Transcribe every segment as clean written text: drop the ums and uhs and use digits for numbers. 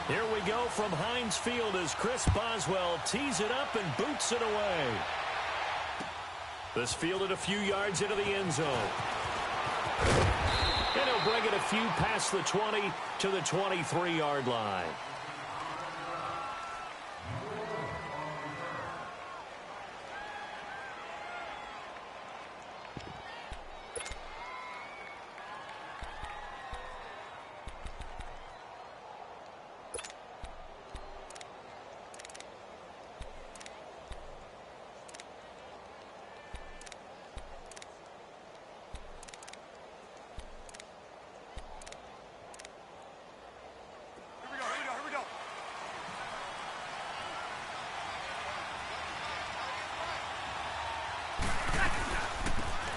Here we go from Heinz Field as Chris Boswell tees it up and boots it away. This fielded a few yards into the end zone. And he'll bring it a few past the 20 to the 23-yard line.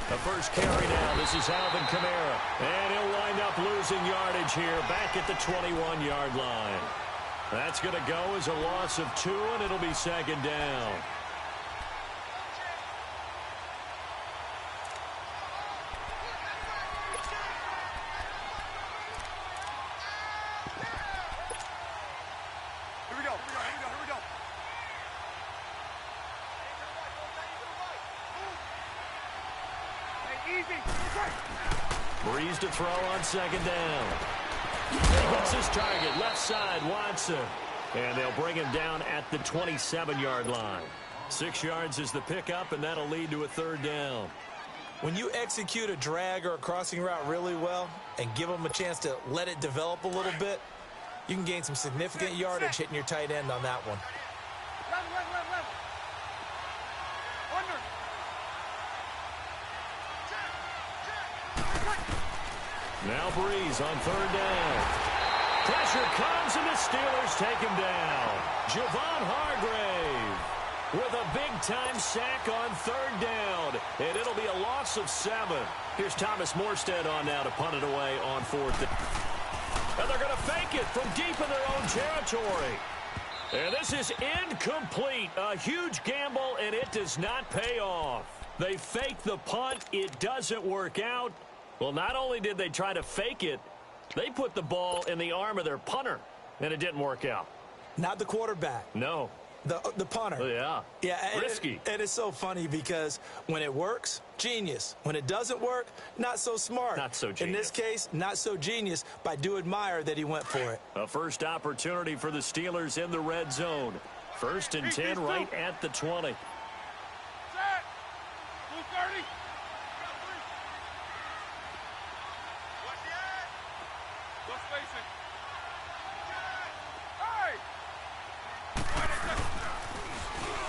The first carry now. This is Alvin Kamara. And he'll wind up losing yardage here back at the 21-yard line. That's going to go as a loss of 2, and it'll be second down. Breeze to throw on second down. He hits his target, left side, Watson. And they'll bring him down at the 27-yard line. 6 yards is the pickup, and that'll lead to a third down. When you execute a drag or a crossing route really well and give them a chance to let it develop a little bit, you can gain some significant yardage hitting your tight end on that one. Now Breeze on third down. Pressure comes, and the Steelers take him down. Javon Hargrave with a big-time sack on third down. And it'll be a loss of 7. Here's Thomas Morstead on now to punt it away on fourth down. And they're going to fake it from deep in their own territory. And this is incomplete. A huge gamble, and it does not pay off. They fake the punt. It doesn't work out. Well, not only did they try to fake it, they put the ball in the arm of their punter, and it didn't work out. Not the quarterback. No. The punter. Yeah. Yeah. Risky. And it's so funny because when it works, genius. When it doesn't work, not so smart. Not so genius. In this case, not so genius, but I do admire that he went for it. A first opportunity for the Steelers in the red zone. 1st and 10 right at the 20.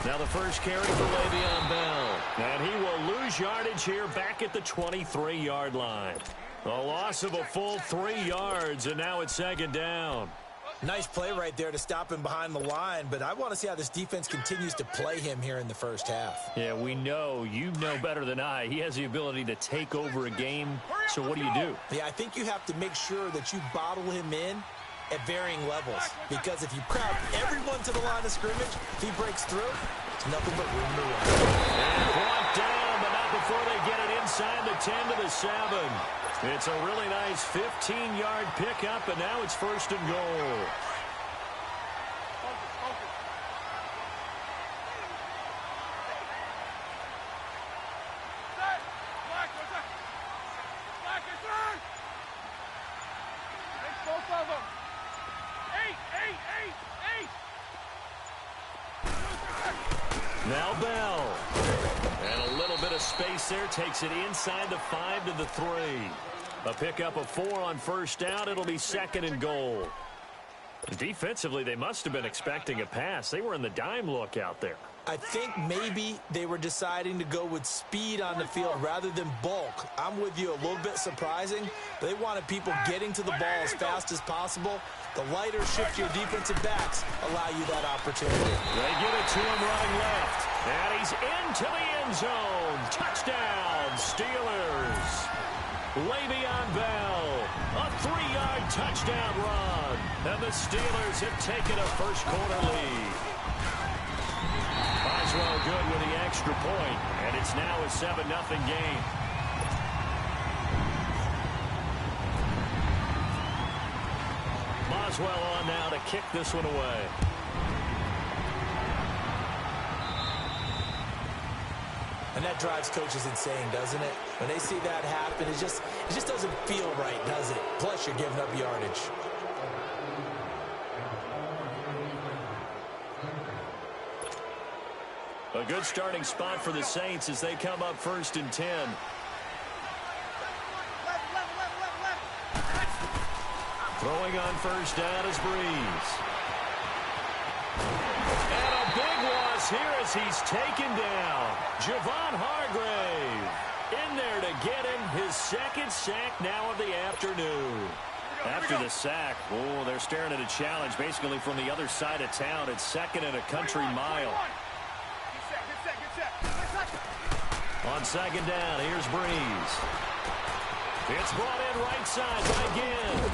Now the first carry for Le'Veon Bell. And he will lose yardage here back at the 23-yard line. A loss of a full 3 yards, and now it's second down. Nice play right there to stop him behind the line, but I want to see how this defense continues to play him here in the first half. Yeah, we know. You know better than I. He has the ability to take over a game, so what do you do? Yeah, I think you have to make sure that you bottle him in at varying levels, because if you crowd everyone to the line of scrimmage, if he breaks through, it's nothing but room to run. And brought down, but not before they get it inside the 10 to the 7. It's a really nice 15-yard pickup, and now it's 1st and goal. Now Bell. And a little bit of space there. Takes it inside the 5 to the 3. A pickup of 4 on first down. It'll be 2nd and goal. Defensively, they must have been expecting a pass. They were in the dime look out there. I think maybe they were deciding to go with speed on the field rather than bulk. I'm with you, a little bit surprising. They wanted people getting to the ball as fast as possible. The lighter, shiftier defensive backs allow you that opportunity. They give it to him running left. And he's into the end zone. Touchdown, Steelers. Le'Veon Bell, a 3-yard touchdown run. And the Steelers have taken a first-quarter lead. Boswell good with the extra point, and it's now a 7-0 game. Boswell on now to kick this one away. And that drives coaches insane, doesn't it? When they see that happen, it just doesn't feel right, does it? Plus, you're giving up yardage. A good starting spot for the Saints as they come up 1st and 10. Throwing on 1st down is Breeze. And a big loss here as he's taken down. Javon Hargrave in there to get him his 2nd sack now of the afternoon. After the sack, they're staring at a challenge basically from the other side of town. It's 2nd and a country mile. On 2nd down, here's Breeze. It's brought in right side by Ginn.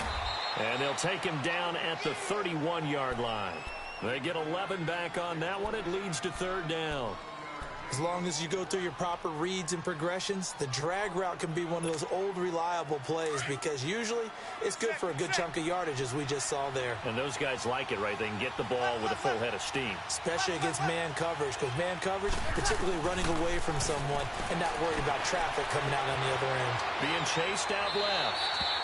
And they'll take him down at the 31-yard line. They get 11 back on that one. It leads to 3rd down. As long as you go through your proper reads and progressions, the drag route can be one of those old reliable plays because usually it's good for a good chunk of yardage, as we just saw there. And those guys like it, right? They can get the ball with a full head of steam. Especially against man coverage, because man coverage, particularly running away from someone and not worried about traffic coming out on the other end. Being chased out left,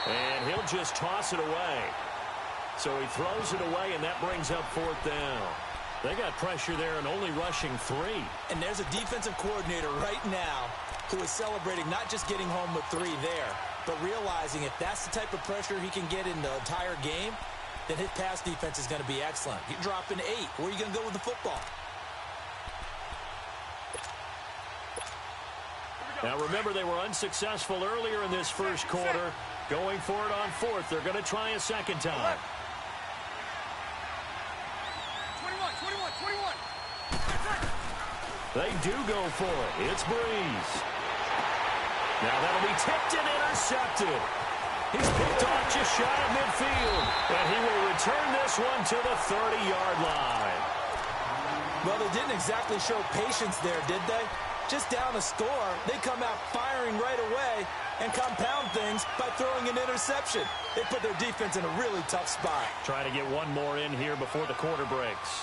and he'll just toss it away. So he throws it away, and that brings up 4th down. They got pressure there and only rushing 3. And there's a defensive coordinator right now who is celebrating not just getting home with 3 there, but realizing if that's the type of pressure he can get in the entire game, then his pass defense is going to be excellent. You're dropping 8. Where are you going to go with the football? Now remember, they were unsuccessful earlier in this first quarter. Going for it on 4th. They're going to try a 2nd time. 21. They do go for it. It's Breeze. Now that'll be tipped and intercepted. He's picked off just shy of midfield. And he will return this one to the 30-yard line. Well, they didn't exactly show patience there, did they? Just down a score, they come out firing right away and compound things by throwing an interception. They put their defense in a really tough spot. Trying to get one more in here before the quarter breaks.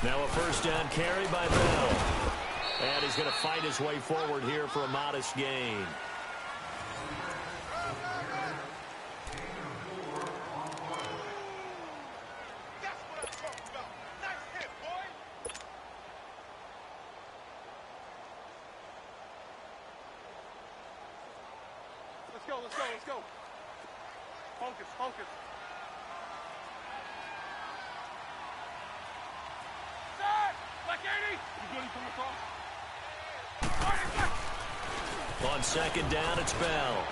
Now a 1st down carry by Bell. And he's going to fight his way forward here for a modest gain. Let's go. Focus. On 2nd down, it's Bell.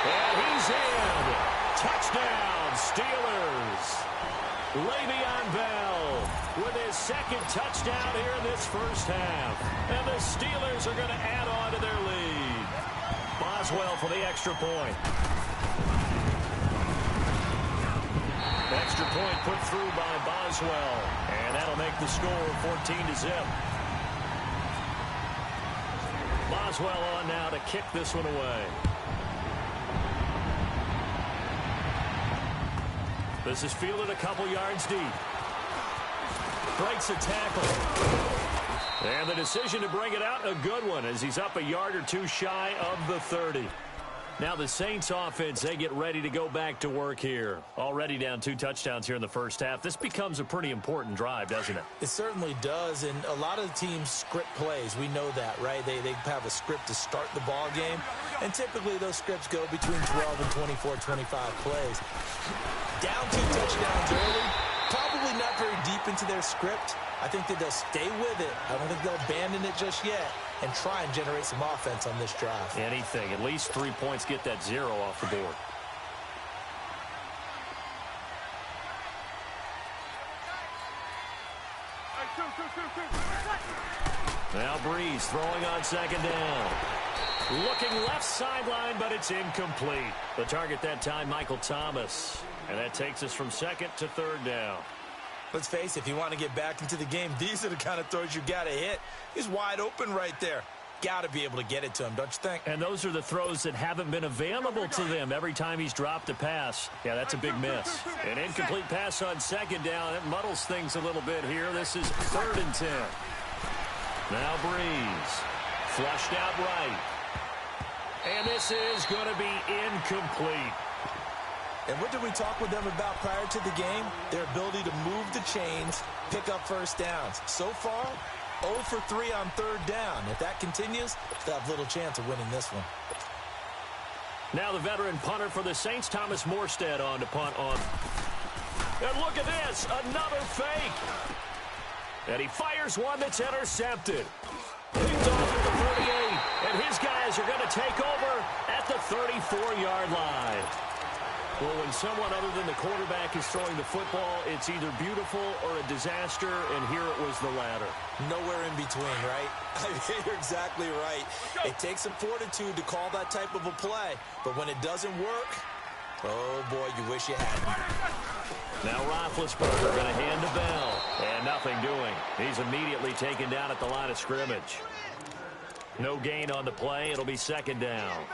And he's in. Touchdown, Steelers. Le'Veon Bell with his 2nd touchdown here in this first half. And the Steelers are going to add on to their lead. Boswell for the extra point. Extra point put through by Boswell. And that'll make the score 14-0. Boswell on now to kick this one away. This is fielded a couple yards deep. Breaks a tackle. And the decision to bring it out, a good one, as he's up a yard or 2 shy of the 30. Now the Saints offense, they get ready to go back to work here. Already down 2 touchdowns here in the first half. This becomes a pretty important drive, doesn't it? It certainly does, and a lot of the teams script plays. We know that, right? They have a script to start the ball game, and typically those scripts go between 12 and 24, 25 plays. Down 2 touchdowns early, probably not very deep into their script. I think that they'll stay with it. I don't think they'll abandon it just yet and try and generate some offense on this drive. Anything. At least 3 points, get that 0 off the board. Now Breeze throwing on 2nd down. Looking left sideline, but it's incomplete. The target that time, Michael Thomas. And that takes us from 2nd to 3rd down. Let's face it, if you want to get back into the game, these are the kind of throws you got to hit. He's wide open right there. Got to be able to get it to him, don't you think? And those are the throws that haven't been available to them every time he's dropped a pass. Yeah, that's a big miss. An incomplete pass on second down. It muddles things a little bit here. This is 3rd and 10. Now Breeze. Flushed out right. And this is going to be incomplete. And what did we talk with them about prior to the game? Their ability to move the chains, pick up first downs. So far, 0 for 3 on 3rd down. If that continues, they'll have little chance of winning this one. Now the veteran punter for the Saints, Thomas Morstead, on to punt on. And look at this, another fake. And he fires one that's intercepted. Picked off at the 38, and his guys are going to take over at the 34-yard line. Well, when someone other than the quarterback is throwing the football, it's either beautiful or a disaster, and here it was the latter. Nowhere in between, right? I mean, you're exactly right. It takes some fortitude to call that type of a play, but when it doesn't work, oh, boy, you wish you hadn't. Now Roethlisberger going to hand to Bell, and nothing doing. He's immediately taken down at the line of scrimmage. No gain on the play. It'll be 2nd down.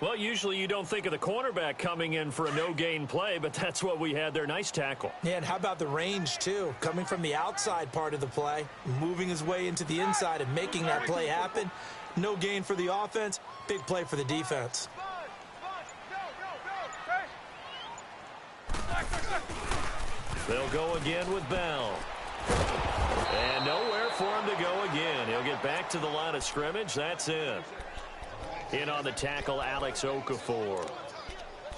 Well, usually you don't think of the cornerback coming in for a no-gain play, but that's what we had there. Nice tackle. Yeah, and how about the range, too? Coming from the outside part of the play, moving his way into the inside and making that play happen. No gain for the offense, big play for the defense. They'll go again with Bell. And nowhere for him to go again. He'll get back to the line of scrimmage. That's it. In on the tackle, Alex Okafor.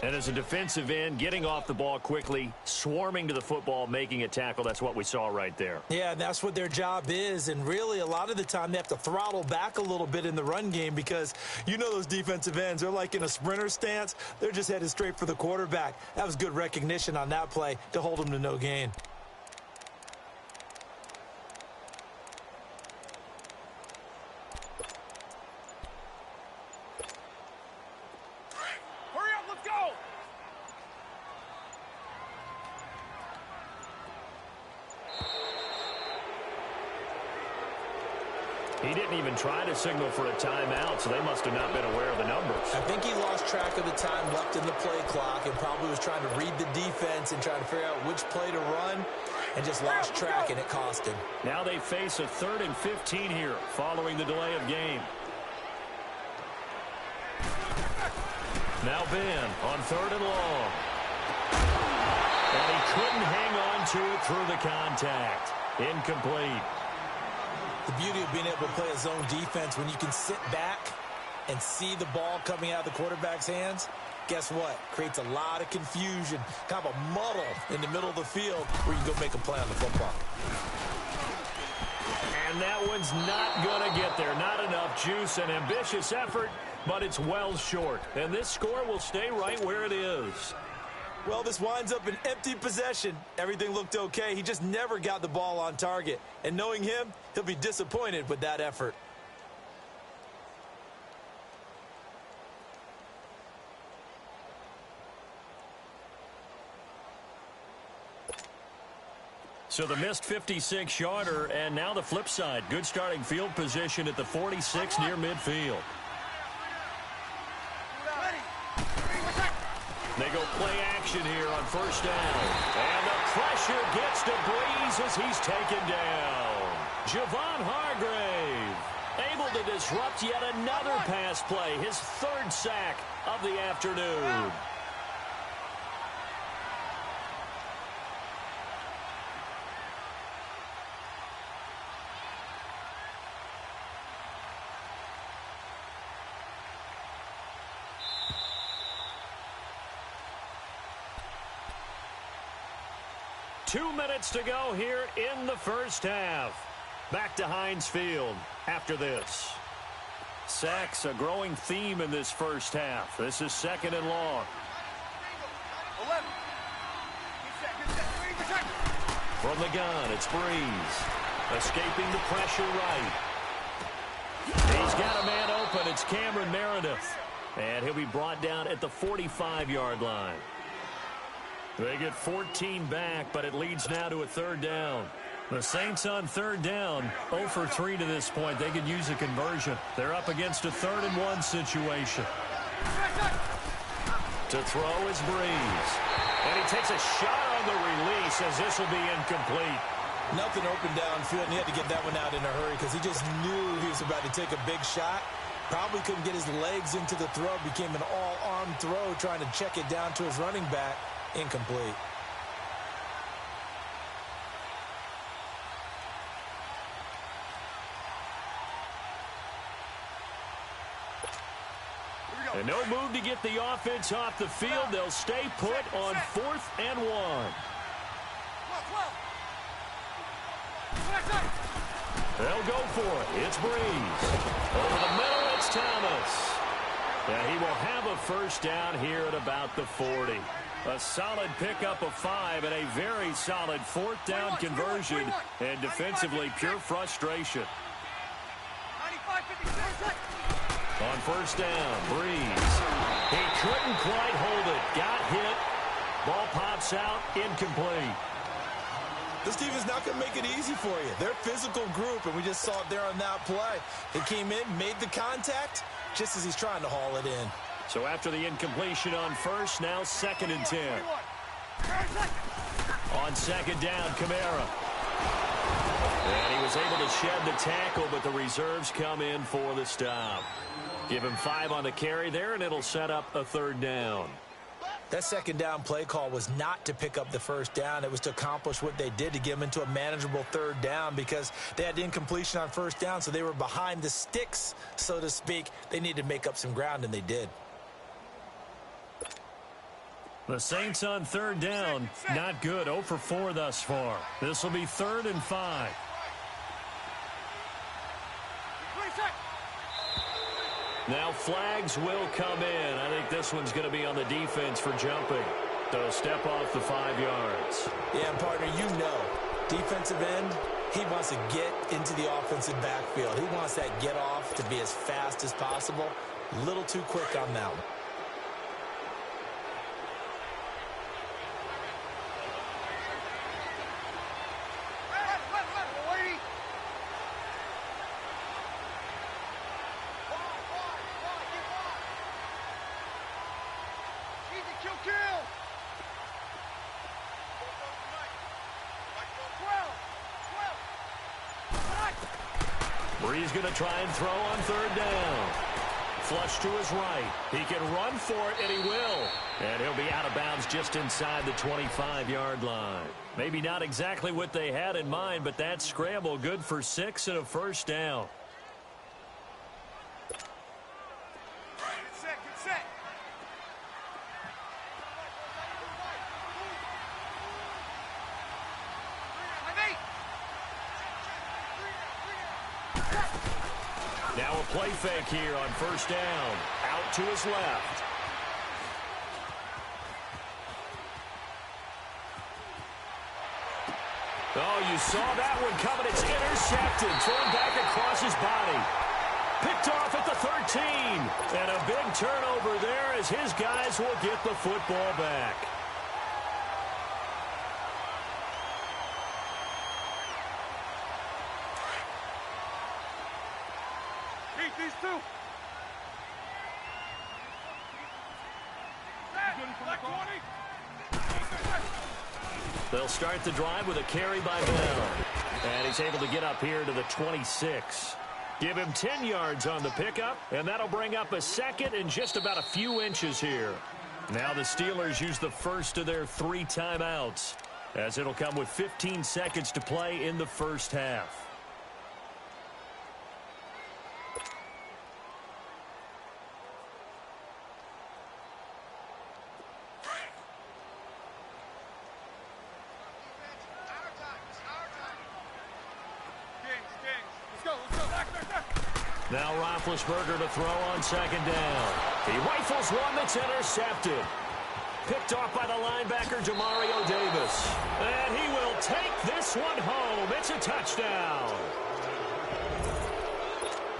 And as a defensive end, getting off the ball quickly, swarming to the football, making a tackle. That's what we saw right there. Yeah, and that's what their job is. And really, a lot of the time, they have to throttle back a little bit in the run game because you know those defensive ends, they're like in a sprinter stance. They're just headed straight for the quarterback. That was good recognition on that play to hold them to no gain. He didn't even try to signal for a timeout, so they must have not been aware of the numbers. I think he lost track of the time left in the play clock and probably was trying to read the defense and trying to figure out which play to run and just lost track, and it cost him. Now they face a 3rd and 15 here following the delay of game. Now Ben on 3rd and long. And he couldn't hang on to it through the contact. Incomplete. The beauty of being able to play a zone defense when you can sit back and see the ball coming out of the quarterback's hands, guess what? Creates a lot of confusion, kind of a muddle in the middle of the field where you can go make a play on the football. And that one's not going to get there. Not enough juice. An ambitious effort, but it's well short. And this score will stay right where it is. Well, this winds up an empty possession. Everything looked okay. He just never got the ball on target. And knowing him, he'll be disappointed with that effort. So the missed 56-yarder, and now the flip side. Good starting field position at the 46 near midfield. They go play action here on 1st down. And the pressure gets to Breeze as he's taken down. Javon Hargrave able to disrupt yet another pass play. His 3rd sack of the afternoon. Two minutes to go here in the first half. Back to Heinz Field after this. Sacks a growing theme in this first half. This is 2nd and long. 11. From the gun, it's Breeze. Escaping the pressure right. He's got a man open. It's Cameron Meredith. And he'll be brought down at the 45-yard line. They get 14 back, but it leads now to a third down. The Saints on third down, 0 for 3 to this point. They could use a conversion. They're up against a 3rd and 1 situation. To throw is Breeze. And he takes a shot on the release as this will be incomplete. Nothing open downfield, and he had to get that one out in a hurry because he just knew he was about to take a big shot. Probably couldn't get his legs into the throw. Became an all-arm throw trying to check it down to his running back. Incomplete. And no move to get the offense off the field. They'll stay put on 4th and 1. They'll go for it. It's Breeze. Over the middle, it's Thomas. And he will have a first down here at about the 40. A solid pickup of 5 and a very solid 4th down conversion. And defensively, pure frustration. 95-56. On first down, Breeze. He couldn't quite hold it. Got hit. Ball pops out. Incomplete. This team is not going to make it easy for you. They're a physical group, and we just saw it there on that play. He came in, made the contact, just as he's trying to haul it in. So after the incompletion on first, now 2nd and 10. On second down, Kamara. And he was able to shed the tackle, but the reserves come in for the stop. Give him 5 on the carry there, and it'll set up a 3rd down. That second down play call was not to pick up the first down. It was to accomplish what they did, to get them into a manageable 3rd down, because they had incompletion on first down, so they were behind the sticks, so to speak. They needed to make up some ground, and they did. The Saints on 3rd down, not good. 0 for 4 thus far. This will be 3rd and 5. Now flags will come in. I think this one's going to be on the defense for jumping. They'll step off the 5 yards. Yeah, partner, you know, defensive end, he wants to get into the offensive backfield. He wants that get off to be as fast as possible. A little too quick on that one. Breeze going to try and throw on 3rd down. Flush to his right. He can run for it, and he will. And he'll be out of bounds just inside the 25-yard line. Maybe not exactly what they had in mind, but that scramble good for 6 and a first down. Now a play fake here on first down. Out to his left. Oh, you saw that one coming. It's intercepted. Thrown back across his body. Picked off at the 13. And a big turnover there as his guys will get the football back. These two. They'll start the drive with a carry by Bell. And he's able to get up here to the 26. Give him 10 yards on the pickup, and that'll bring up a 2nd and just about a few inches here. Now the Steelers use the first of their 3 timeouts, as it'll come with 15 seconds to play in the first half. Now Roethlisberger to throw on second down. He rifles one that's intercepted. Picked off by the linebacker, Demario Davis. And he will take this one home. It's a touchdown.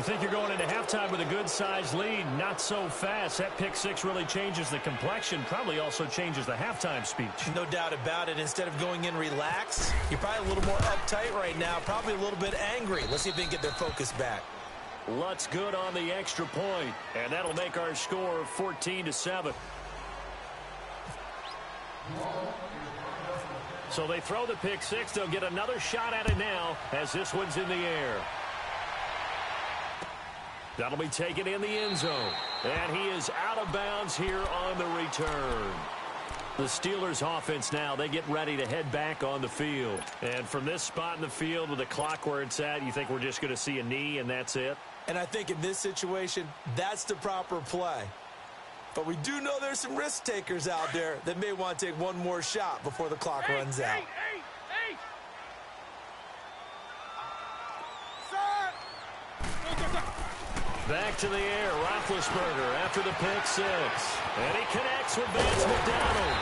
You think you're going into halftime with a good-sized lead? Not so fast. That pick six really changes the complexion, probably also changes the halftime speech. No doubt about it. Instead of going in relaxed, you're probably a little more uptight right now, probably a little bit angry. Let's see if they can get their focus back. Lutt's good on the extra point, and that'll make our score 14-7. So they throw the pick six. They'll get another shot at it now as this one's in the air. That'll be taken in the end zone. And he is out of bounds here on the return. The Steelers offense now, they get ready to head back on the field. And from this spot in the field with the clock where it's at, you think we're just going to see a knee and that's it? And I think in this situation, that's the proper play. But we do know there's some risk takers out there that may want to take one more shot before the clock runs out. Back to the air, Roethlisberger after the pick six. And he connects with Vance McDonald.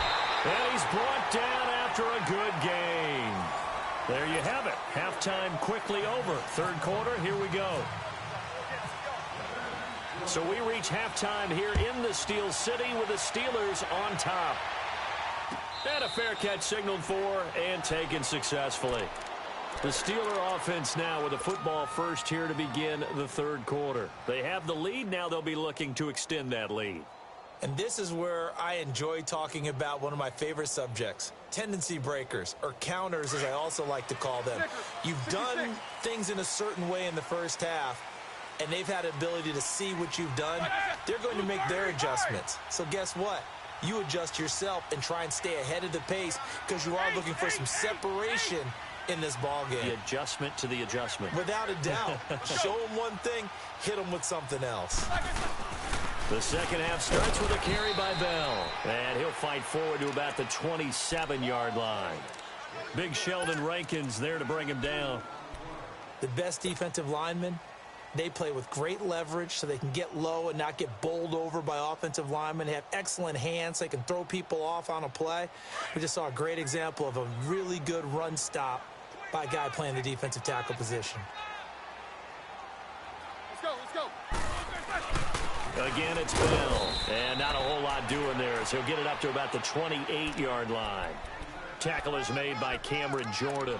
And he's brought down after a good game. There you have it. Halftime quickly over. Third quarter, here we go. So we reach halftime here in the Steel City with the Steelers on top. And a fair catch signaled for and taken successfully. The Steeler offense now with a football first here to begin the third quarter. They have the lead. Now they'll be looking to extend that lead. And this is where I enjoy talking about one of my favorite subjects, tendency breakers, or counters as I also like to call them. You've done things in a certain way in the first half, and they've had the ability to see what you've done. They're going to make their adjustments. So guess what? You adjust yourself and try and stay ahead of the pace because you are looking for some separation in this ball game. The adjustment to the adjustment. Without a doubt. Show them one thing, hit them with something else. The second half starts with a carry by Bell. And he'll fight forward to about the 27-yard line. Big Sheldon Rankins there to bring him down. The best defensive linemen, they play with great leverage so they can get low and not get bowled over by offensive linemen. They have excellent hands. They can throw people off on a play. We just saw a great example of a really good run stop by a guy playing the defensive tackle position. Let's go. Again, it's Bell. And not a whole lot doing there as he'll get it up to about the 28-yard line. Tackle is made by Cameron Jordan.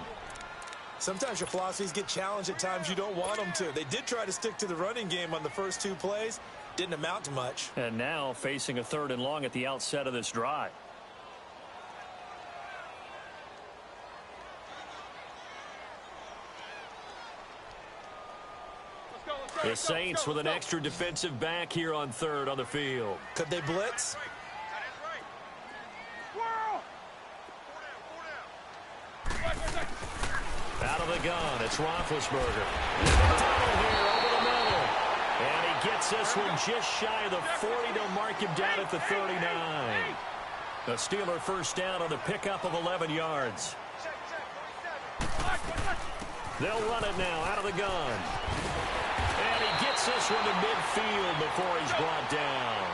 Sometimes your philosophies get challenged at times you don't want them to. They did try to stick to the running game on the first two plays. Didn't amount to much. And now facing a third and long at the outset of this drive. The Saints with an extra defensive back here on third on the field. Could they blitz? Out of the gun, it's Roethlisberger. McDonald here over the middle. And he gets this one just shy of the 40 to mark him down at the 39. The Steeler first down on the pickup of 11 yards. They'll run it now out of the gun. And he gets this one to midfield before he's brought down.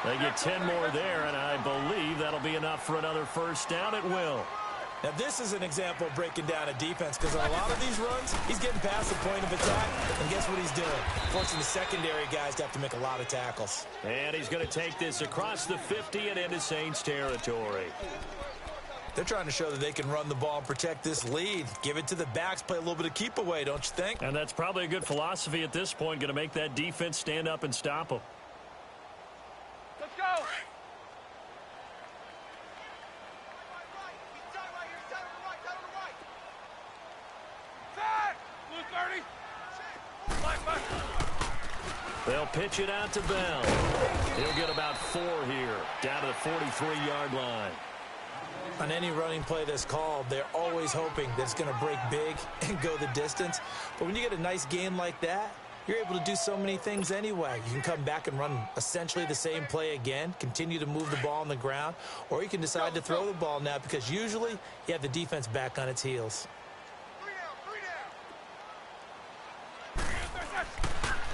They get 10 more there, and I believe that'll be enough for another first down. It will. Now, this is an example of breaking down a defense because on a lot of these runs, he's getting past the point of attack, and guess what he's doing? Forcing the secondary guys to have to make a lot of tackles. And he's going to take this across the 50 and into Saints territory. They're trying to show that they can run the ball and protect this lead. Give it to the backs, play a little bit of keep away, don't you think? And that's probably a good philosophy at this point, going to make that defense stand up and stop them. Let's go. They'll pitch it out to Bell. He'll get about 4 here, down to the 43-yard line. On any running play that's called, they're always hoping that it's going to break big and go the distance. But when you get a nice game like that, you're able to do so many things anyway. You can come back and run essentially the same play again, continue to move the ball on the ground, or you can decide to throw the ball now because usually you have the defense back on its heels.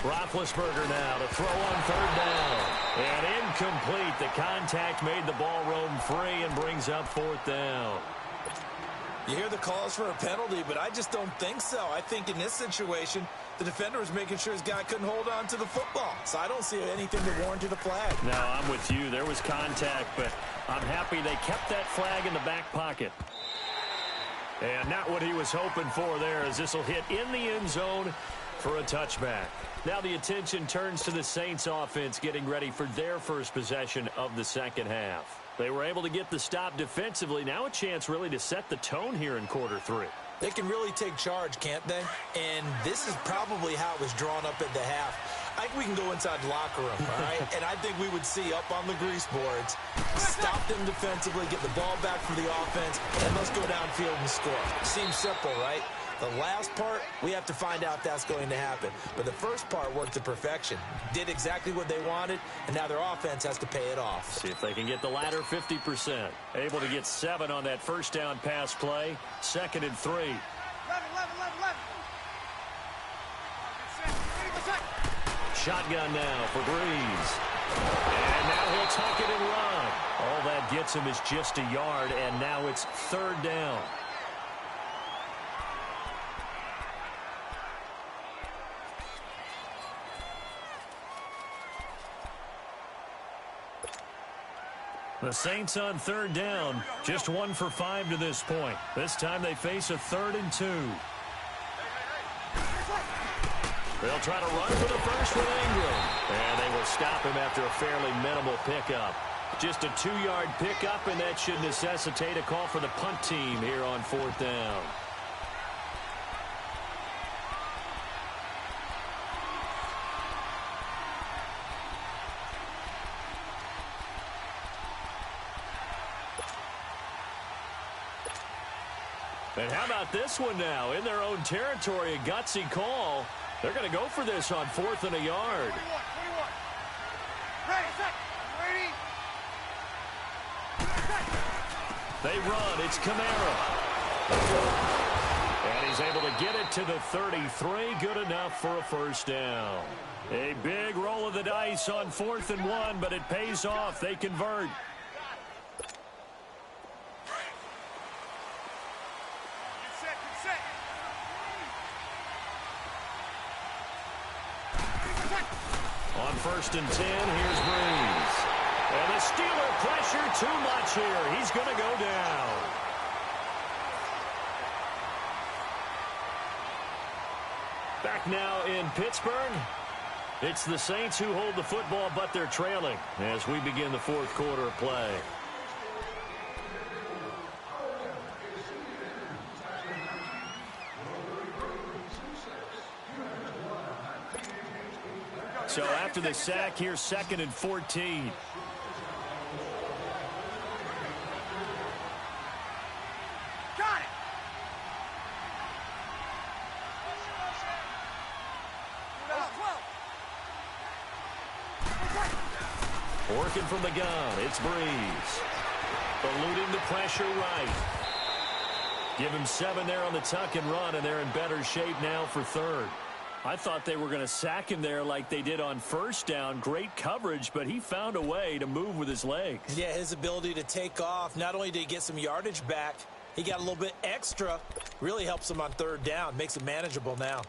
Roethlisberger now to throw on third down. And incomplete. The contact made the ball roam free and brings up fourth down. You hear the calls for a penalty, but I just don't think so. I think in this situation, the defender was making sure his guy couldn't hold on to the football. So I don't see anything that warranted a flag. No, I'm with you. There was contact, but I'm happy they kept that flag in the back pocket. And not what he was hoping for there, as this will hit in the end zone for a touchback. Now the attention turns to the Saints offense getting ready for their first possession of the second half. They were able to get the stop defensively. Now a chance really to set the tone here in quarter three. They can really take charge, can't they? And this is probably how it was drawn up at the half. I think we can go inside the locker room, all right? And I think we would see up on the grease boards, stop them defensively, get the ball back for the offense, and let's go downfield and score. Seems simple, right? The last part, we have to find out if that's going to happen. But the first part worked to perfection. Did exactly what they wanted, and now their offense has to pay it off. See if they can get the latter 50%. Able to get 7 on that first down pass play. 2nd and 3. 11. Shotgun now for Breeze. And now he'll tuck it and run. All that gets him is just a yard, and now it's 3rd down. The Saints on 3rd down, just 1 for 5 to this point. This time they face a 3rd and 2. They'll try to run for the first with Ingram. And they will stop him after a fairly minimal pickup. Just a 2-yard pickup, and that should necessitate a call for the punt team here on 4th down. And how about this one now? In their own territory, a gutsy call. They're going to go for this on 4th and a yard. 21. Ready, set. Ready. They run. It's Kamara. And he's able to get it to the 33. Good enough for a first down. A big roll of the dice on 4th and 1, but it pays off. They convert. On 1st and 10, here's Breeze. And the Steeler pressure too much here. He's going to go down. Back now in Pittsburgh. It's the Saints who hold the football, but they're trailing as we begin the 4th quarter of play. So after the sack, here's 2nd and 14. Got it. Working from the gun, it's Breeze. Eluding the pressure right. Give him 7 there on the tuck and run, and they're in better shape now for 3rd. I thought they were going to sack him there like they did on 1st down. Great coverage, but he found a way to move with his legs. Yeah, his ability to take off, not only did he get some yardage back, he got a little bit extra. Really helps him on 3rd down, makes it manageable now.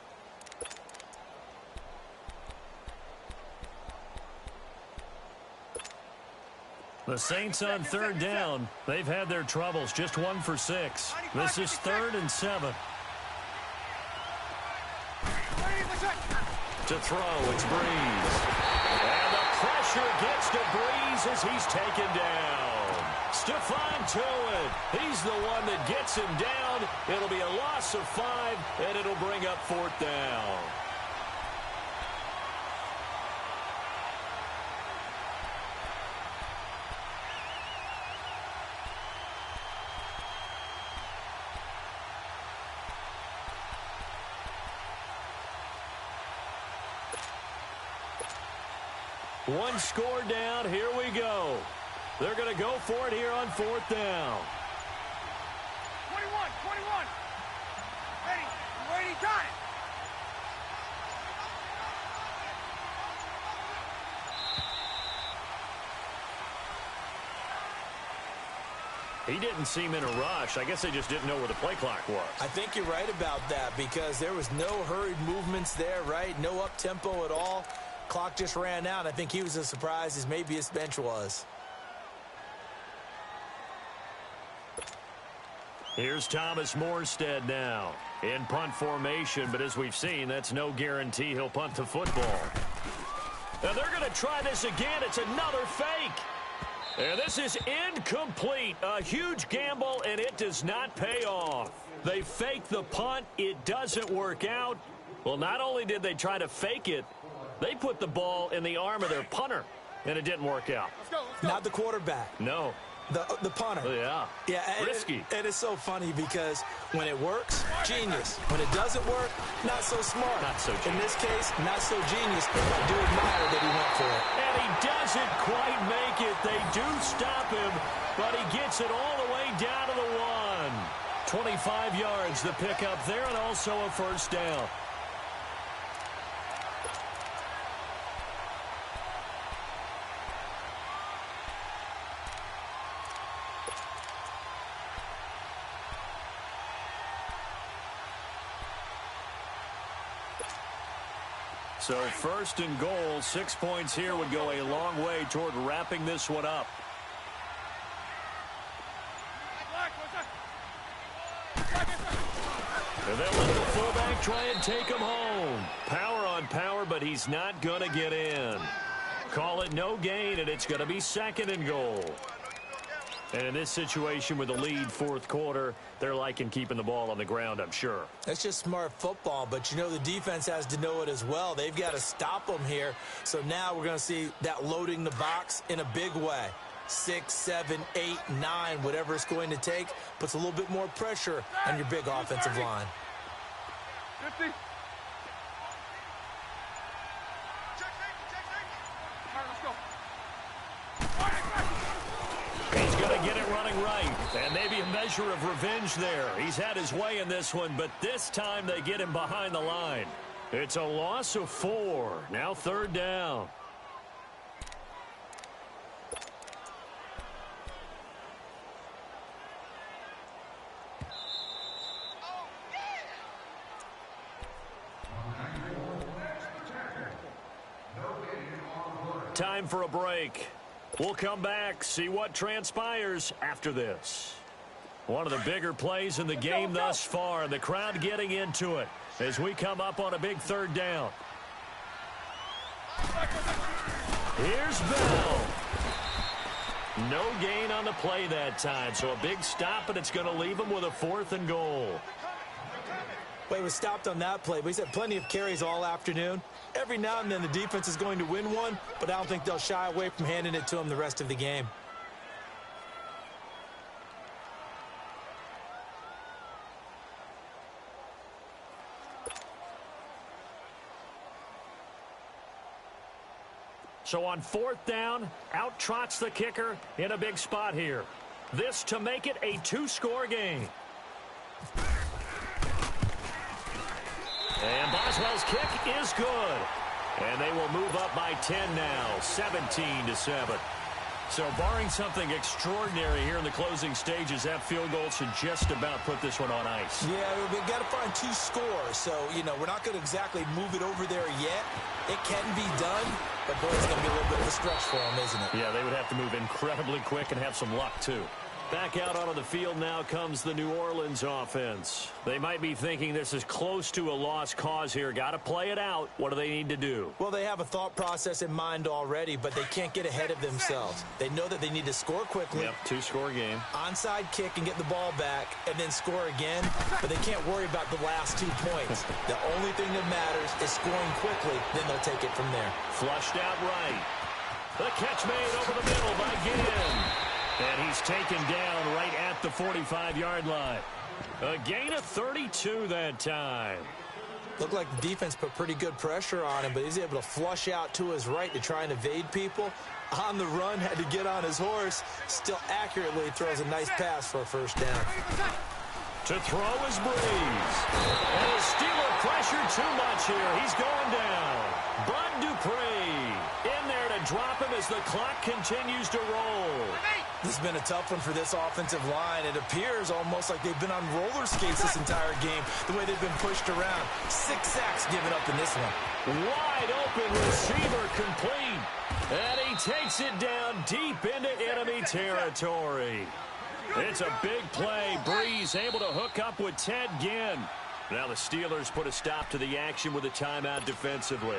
The Saints on 3rd down. They've had their troubles, just 1 for 6. This is 3rd and 7. To throw, it's Breeze. And the pressure gets to Breeze as he's taken down. Stephon Tuitt, he's the one that gets him down. It'll be a loss of 5, and it'll bring up 4th down. One score down. Here we go. They're going to go for it here on 4th down. 21. Ready, got it. He didn't seem in a rush. I guess they just didn't know where the play clock was. I think you're right about that because there was no hurried movements there, right? No up-tempo at all. Clock just ran out. I think he was as surprised as maybe his bench was. Here's Thomas Morstead now in punt formation, but as we've seen, that's no guarantee he'll punt the football. Now they're going to try this again. It's another fake. And this is incomplete. A huge gamble, and it does not pay off. They fake the punt. It doesn't work out. Well, not only did they try to fake it, they put the ball in the arm of their punter, and it didn't work out. Let's go. Not the quarterback. No. The punter. Yeah. Risky. And it's so funny because when it works, genius. When it doesn't work, not so smart. Not so genius. In this case, not so genius, but I do admire that he went for it. And he doesn't quite make it. They do stop him, but he gets it all the way down to the 1. 25 yards the pickup there, and also a first down. So first and goal, 6 points here would go a long way toward wrapping this one up. And they'll let the fullback try and take him home. Power on power, but he's not going to get in. Call it no gain, and it's going to be second and goal. And in this situation with the lead fourth quarter, they're liking keeping the ball on the ground, I'm sure. That's just smart football, but you know the defense has to know it as well. They've got to stop them here. So now we're going to see that loading the box in a big way. 6, 7, 8, 9, whatever it's going to take, puts a little bit more pressure on your big offensive line. 50. All right, let's go. He's going to get it running right, and maybe a measure of revenge there. He's had his way in this one, but this time they get him behind the line. It's a loss of 4. Now third down. Time for a break. We'll come back, see what transpires after this. One of the bigger plays in the game thus far, and the crowd getting into it as we come up on a big third down. Here's Bell. No gain on the play that time, so a big stop, and it's going to leave him with a 4th and goal. Well, he was stopped on that play, but he's had plenty of carries all afternoon. Every now and then the defense is going to win one, but I don't think they'll shy away from handing it to him the rest of the game. So on 4th down, out trots the kicker in a big spot here. This to make it a 2-score game. And Boswell's kick is good. And they will move up by 10 now, 17-7. So barring something extraordinary here in the closing stages, that field goal should just about put this one on ice. Yeah, we've got to find 2 scores. So, you know, we're not going to exactly move it over there yet. It can be done, but boy, it's going to be a little bit of a stretch for them, isn't it? Yeah, they would have to move incredibly quick and have some luck, too. Back out onto the field now comes the New Orleans offense. They might be thinking this is close to a lost cause here. Got to play it out. What do they need to do? Well, they have a thought process in mind already, but they can't get ahead of themselves. They know that they need to score quickly. Yep, 2-score game. Onside kick and get the ball back and then score again, but they can't worry about the last 2 points. The only thing that matters is scoring quickly, then they'll take it from there. Flushed out right. The catch made over the middle by Ginn. And he's taken down right at the 45-yard line. A gain of 32 that time. Looked like the defense put pretty good pressure on him, but he's able to flush out to his right to try and evade people. On the run, had to get on his horse. Still accurately throws a nice pass for a first down. To throw is Breeze. And the Steeler pressure too much here. He's going down. Bud Dupree in there to drop him as the clock continues to roll. This has been a tough one for this offensive line. It appears almost like they've been on roller skates this entire game, the way they've been pushed around. 6 sacks given up in this one. Wide open receiver complete. And he takes it down deep into enemy territory. It's a big play. Breeze able to hook up with Ted Ginn. Now the Steelers put a stop to the action with a timeout defensively.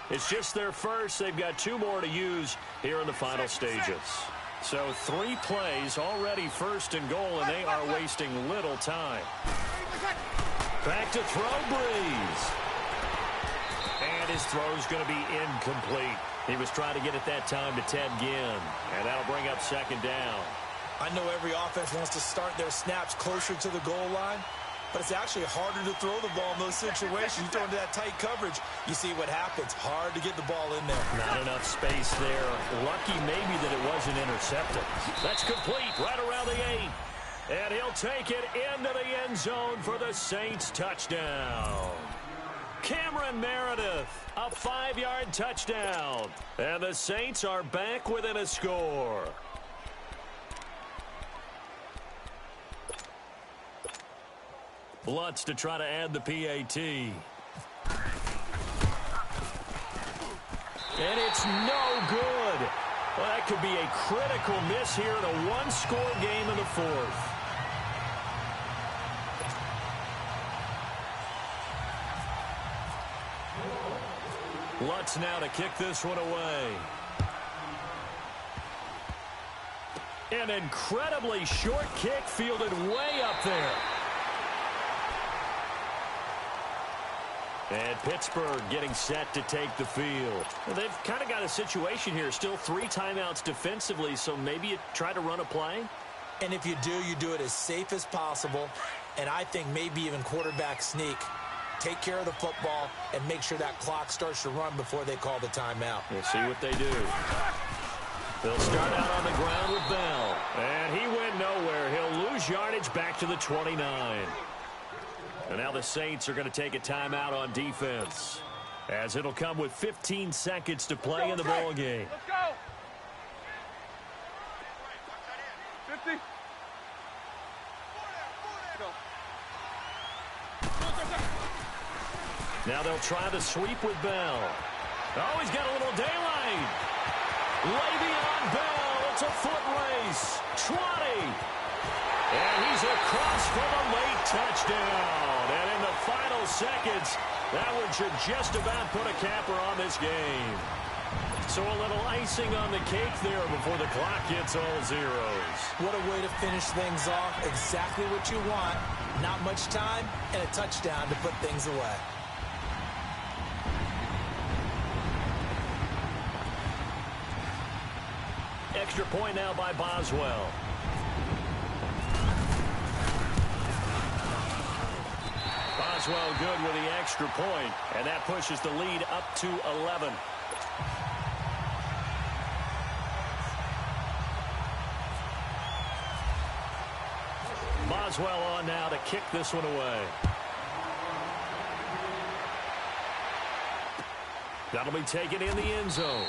It's just their first. They've got 2 more to use here in the final stages. So 3 plays already first and goal, and they are wasting little time. Back to throw, Breeze. And his throw's going to be incomplete. He was trying to get it that time to Ted Ginn, and that'll bring up second down. I know every offense wants to start their snaps closer to the goal line, but it's actually harder to throw the ball in those situations. You throw into that tight coverage, you see what happens. Hard to get the ball in there. Not enough space there. Lucky maybe that it wasn't intercepted. That's complete right around the 8. And he'll take it into the end zone for the Saints touchdown. Cameron Meredith, a 5-yard touchdown. And the Saints are back within a score. Lutz to try to add the PAT. And it's no good. Well, that could be a critical miss here in a 1-score game in the 4th. Lutz now to kick this one away. An incredibly short kick fielded way up there. And Pittsburgh getting set to take the field. Well, they've kind of got a situation here. Still 3 timeouts defensively, so maybe you try to run a play. And if you do it as safe as possible. And I think maybe even quarterback sneak. Take care of the football and make sure that clock starts to run before they call the timeout. We'll see what they do. They'll start out on the ground with Bell. And he went nowhere. He'll lose yardage back to the 29. And now the Saints are going to take a timeout on defense, as it'll come with 15 seconds to play in the ball game. Let's go. 50. Go. Now they'll try the sweep with Bell. Oh, he's got a little daylight. Le'Veon Bell. It's a foot race. 20. And he's across for the late touchdown. And in the final seconds, that one should just about put a capper on this game. So a little icing on the cake there before the clock hits all zeros. What a way to finish things off. Exactly what you want. Not much time and a touchdown to put things away. Extra point now by Boswell. Boswell good with the extra point, and that pushes the lead up to 11. Boswell on now to kick this one away. That'll be taken in the end zone.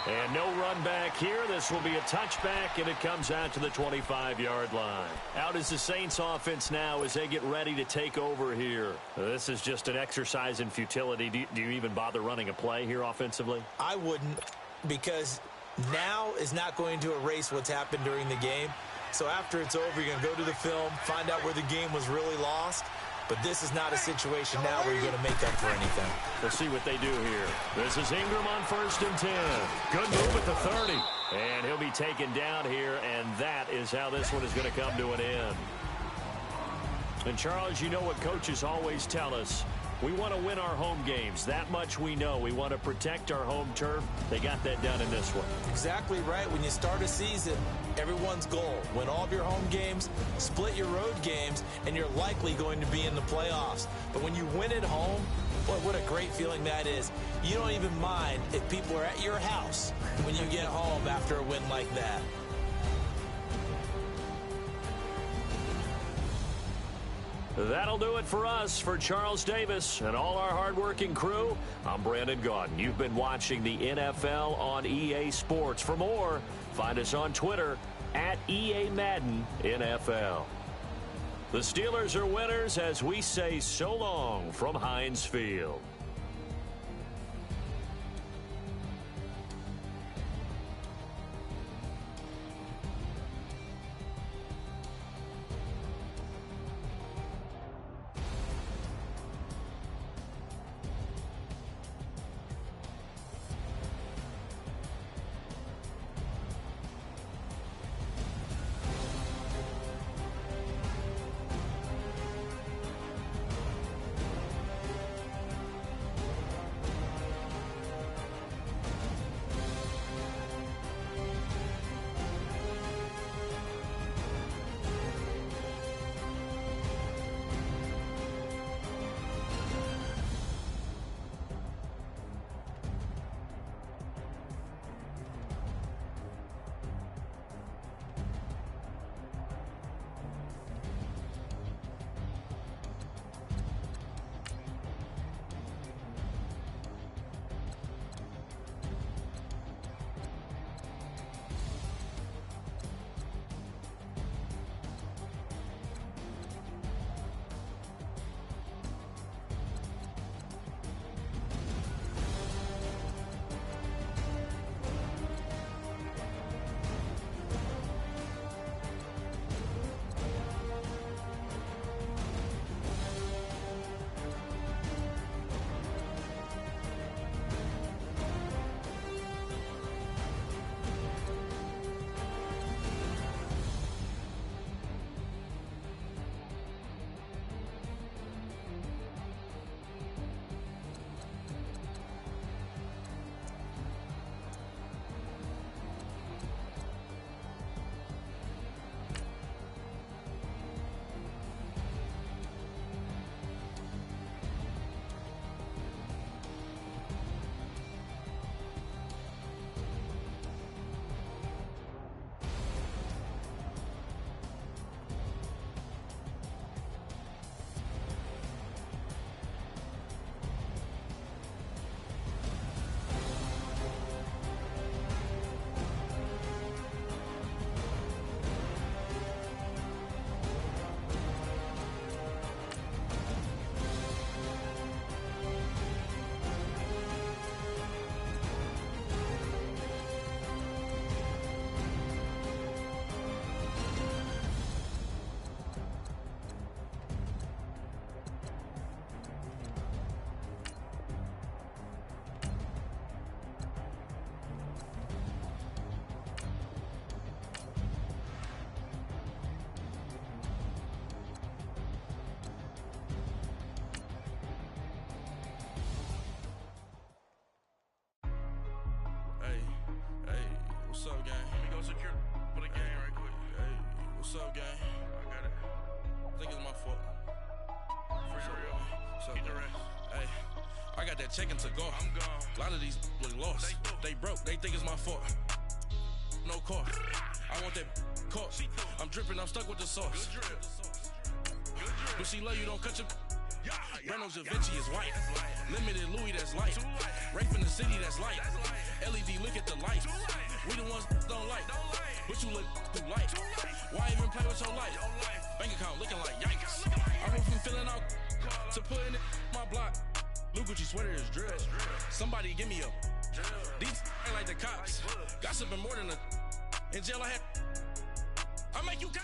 And no run back here. This will be a touchback, and it comes out to the 25-yard line. Out is the Saints offense now as they get ready to take over here. This is just an exercise in futility. Do you even bother running a play here offensively? I wouldn't, because now is not going to erase what's happened during the game. So after it's over, you're going to go to the film, find out where the game was really lost. But this is not a situation now where you're going to make up for anything. We'll see what they do here. This is Ingram on 1st and 10. Good move at the 30. And he'll be taken down here, and that is how this one is going to come to an end. And, Charles, you know what coaches always tell us. We want to win our home games. That much we know. We want to protect our home turf. They got that done in this one. Exactly right. When you start a season, everyone's goal, win all of your home games, split your road games, and you're likely going to be in the playoffs. But when you win at home, boy, what a great feeling that is. You don't even mind if people are at your house when you get home after a win like that. That'll do it for us. For Charles Davis and all our hardworking crew, I'm Brandon Gaudin. You've been watching the NFL on EA Sports. For more, find us on Twitter at EA Madden NFL. The Steelers are winners as we say so long from Heinz Field. What's up, gang? Let me go secure for the game right quick. Hey, what's up, gang? I got it. I think it's my fault. Free real. What's up, get the rest. Hey, I got that checking to go. I'm gone. A lot of these look lost. They broke. They think it's my fault. No cost. I want that caught. I'm dripping. I'm stuck with the sauce. Good drip. But she love you. Don't cut your. Reynolds Da Vinci is white. Limited Louis, that's light. Rape in the city, that's light. LED, look at the light. We the ones don't like. But you look too light. Why even play with your life? Bank account looking like yikes. I went from filling out to putting it in my block. Blue Gucci sweater is drill. Somebody give me a. These ain't like the cops. Gossiping more than a. In jail I had. I make you cut.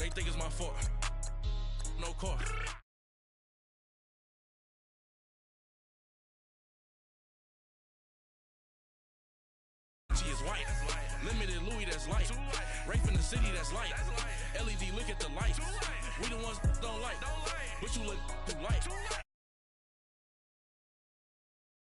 They think it's my fault. No car. She is white. Limited Louis, that's light. Rape in the city, that's light. LED, look at the lights. We the ones don't like. But you look too light.